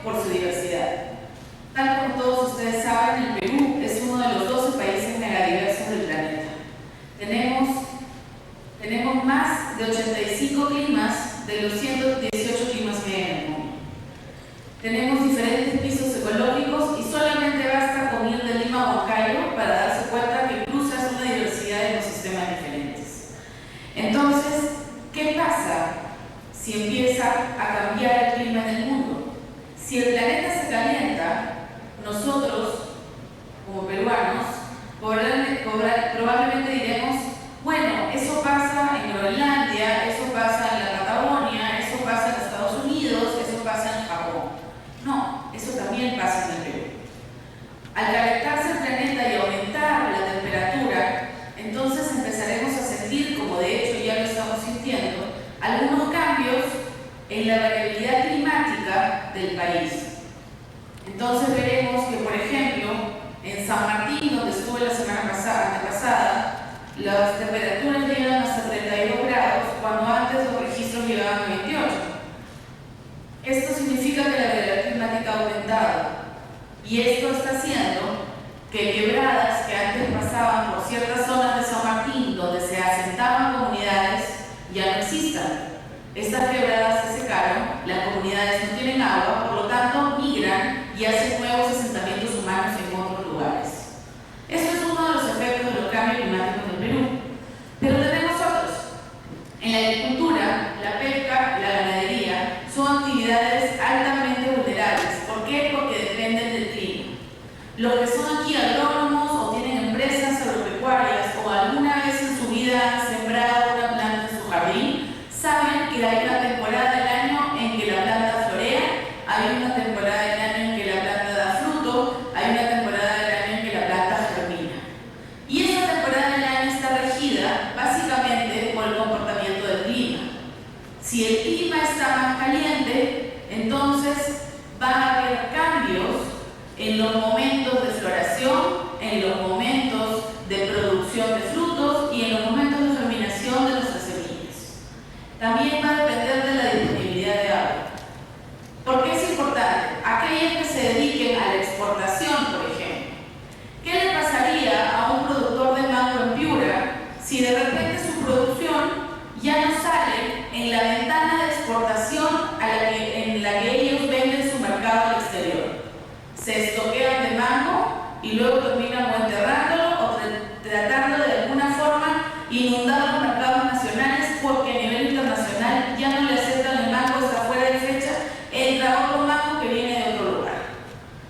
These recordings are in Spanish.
por su diversidad. Tal como todos ustedes saben, el Perú es uno de los 12 países megadiversos del planeta. Tenemos más de 85 climas de los 118 climas que hay en el mundo. Tenemos diferentes pisos ecológicos y solamente basta con ir de Lima a Huancayo para darse cuenta que cruzas una diversidad de ecosistemas diferentes. Entonces, ¿qué pasa si empieza a cambiar el clima en el mundo? Si el planeta se calienta, nosotros, como peruanos, probablemente diremos, bueno, eso pasa en Groenlandia, eso pasa en la Patagonia, eso pasa en Estados Unidos, eso pasa en Japón. No, eso también pasa en el Perú. Al calentarse el planeta y aumentar la temperatura, entonces empezaremos a sentir, como de hecho ya lo estamos sintiendo, algunos cambios en la variabilidad climática del país. Entonces veremos que, por ejemplo, en San Martín, donde estuve la semana pasada, las temperaturas llegan hasta 32 grados, cuando antes los registros llegaban a 28. Esto significa que la variabilidad climática ha aumentado, y esto está haciendo que quebradas que antes pasaban por ciertas zonas de San Martín, donde se asentaban comunidades, ya no existan. Estas quebradas se secaron, las comunidades no tienen agua, por lo tanto migran y hacen nuevos asentamientos humanos en otros lugares. Esto es uno de los efectos de los cambios climáticos en el Perú. Pero tenemos otros. En la agricultura, la pesca y la ganadería son actividades altamente vulnerables. ¿Por qué? Porque dependen del clima. Los que son aquí agrónomos o tienen empresas agropecuarias o alguna vez en su vida han sembrado una planta en su jardín, saben que hay una temporada del año en que la planta florea, hay una temporada del año en que la planta da fruto, hay una temporada del año en que la planta germina. Y esa temporada del año está regida básicamente por el comportamiento del clima. Si el clima está más caliente, entonces va a haber cambios en los momentos de floración, en los momentos de producción de frutos y en los momentos de germinación de nuestras semillas. También va a depender de la disponibilidad de agua. ¿Por qué es importante? Aquellas que se dediquen a la exportación, por ejemplo. ¿Qué le pasaría a un productor de mango en Piura si de repente su producción ya no sale en la ventana de exportación en la que ellos venden su mercado al exterior? Se estoquean de mango y luego terminan o enterrándolo o tratando de alguna forma inundar los mercados nacionales porque a nivel internacional ya no le aceptan el mango, está fuera de fecha, entra otro mango que viene de otro lugar.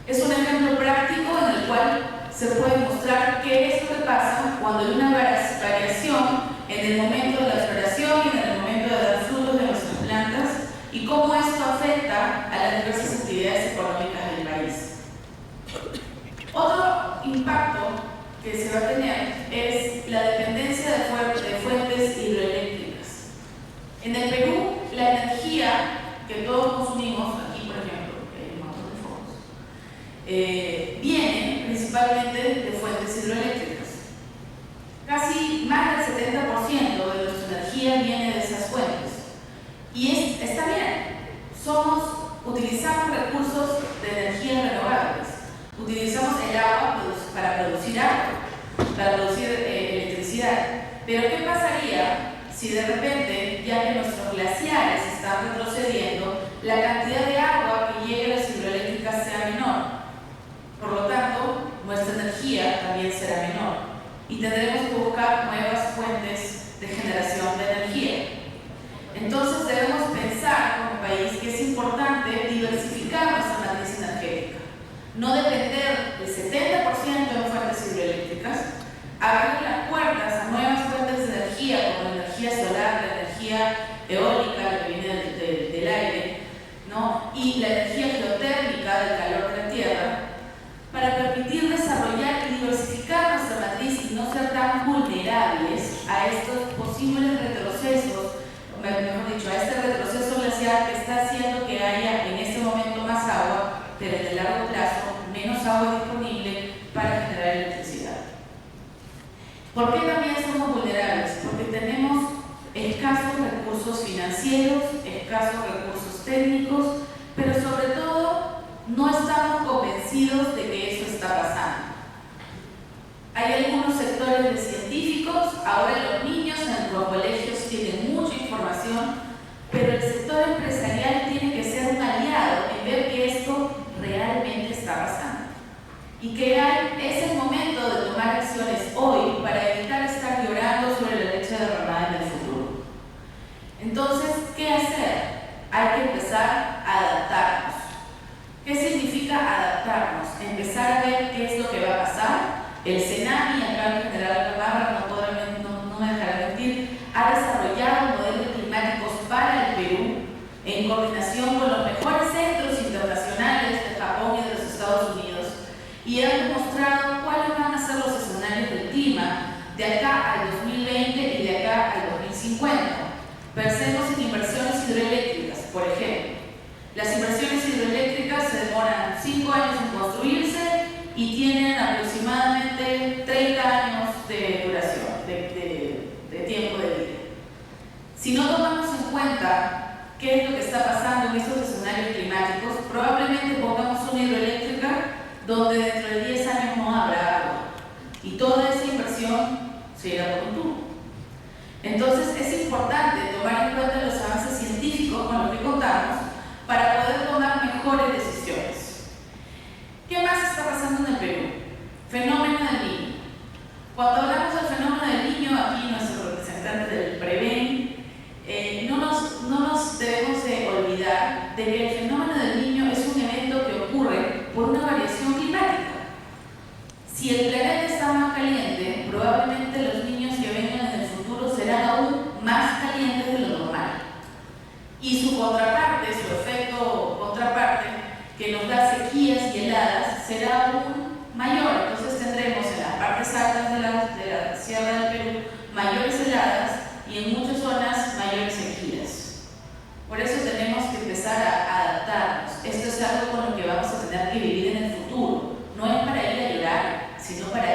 Es un ejemplo práctico en el cual se puede mostrar qué es lo que pasa cuando hay una variación en el momento de la floración y en el momento de dar frutos de nuestras plantas y cómo esto afecta a las diversas actividades económicas del país. Otro impacto que se va a tener es la dependencia de fuentes hidroeléctricas. En el Perú, la energía que todos consumimos, aquí por ejemplo, que hay un montón de focos, viene principalmente de fuentes hidroeléctricas. Casi más del 70% de nuestra energía viene de esas fuentes. Y está bien, utilizamos recursos de energía renovables. Utilizamos el agua para producir agua, para producir electricidad. Pero ¿qué pasaría si de repente, ya que nuestros glaciares están retrocediendo, la cantidad de agua que llegue a las hidroeléctricas sea menor? Por lo tanto, nuestra energía también será menor y tendremos que buscar nuevas fuentes de generación de energía. Entonces debemos pensar como país que es importante diversificar nuestra matriz energética. No depender del 70% de fuentes hidroeléctricas, abrir las puertas a nuevas fuentes de energía, como la energía solar, la energía eólica, la que viene del aire, ¿no? Y la energía geotérmica del calor de la tierra, para permitir desarrollar y diversificar nuestra matriz y no ser tan vulnerables a estos posibles retrocesos, mejor dicho, a este retroceso glacial que está haciendo que haya en este momento más agua, pero en el largo plazo menos agua disponible para generar electricidad. ¿Por qué también somos vulnerables? Porque tenemos escasos recursos financieros, escasos recursos técnicos, pero sobre todo no estamos convencidos de que eso está pasando. Hay algunos sectores de científicos, ahora los niños en los colegios tienen mucha información, pero el sector empresarial tiene que ser un aliado en ver que esto realmente está pasando. Y que es el momento de tomar acciones hoy para evitar estar llorando sobre la leche derramada en el futuro. Entonces, ¿qué hacer? Hay que empezar a adaptarnos. ¿Qué significa adaptarnos? Empezar a ver qué es lo que va a pasar. El CENAMI, acá el general Navarra no me dejará mentir, ha desarrollado modelos climáticos para el Perú en coordinación con los mejores centros internacionales de Japón y de los Estados Unidos y han demostrado cuáles van a ser los escenarios del clima de acá al 2020 y de acá al 2050. Pensemos en inversiones hidroeléctricas, por ejemplo. Las inversiones hidroeléctricas se demoran 5 años en construirse y tienen aproximadamente 30 años de duración, de tiempo de vida. Si no tomamos en cuenta qué es lo que está pasando en estos escenarios climáticos, probablemente pongamos una hidroeléctrica donde dentro de 10 años no habrá agua y toda esa inversión se irá por un tubo. Entonces es importante tomar en cuenta los avances científicos con los que contamos para poder tomar mejores decisiones. ¿Qué más está pasando en el Perú? Fenómeno del Niño. Cuando hablamos del fenómeno del Niño, aquí nuestro representante del PREVEN, no nos debemos de olvidar de que el fenómeno del Niño es un evento que ocurre por una variación climática. Si el planeta está más caliente, probablemente los niños que vengan en el futuro serán aún más calientes de lo normal. Y su contraparte, su efecto contraparte, que nos da sequías y heladas, será aún mayor. Entonces tendremos en las partes altas de la Sierra del Perú mayores heladas y en muchas zonas mayores sequías. Por eso tenemos que empezar a adaptarnos. Esto es algo con lo que vamos a tener que vivir en el futuro. No es para ir a llorar, sino para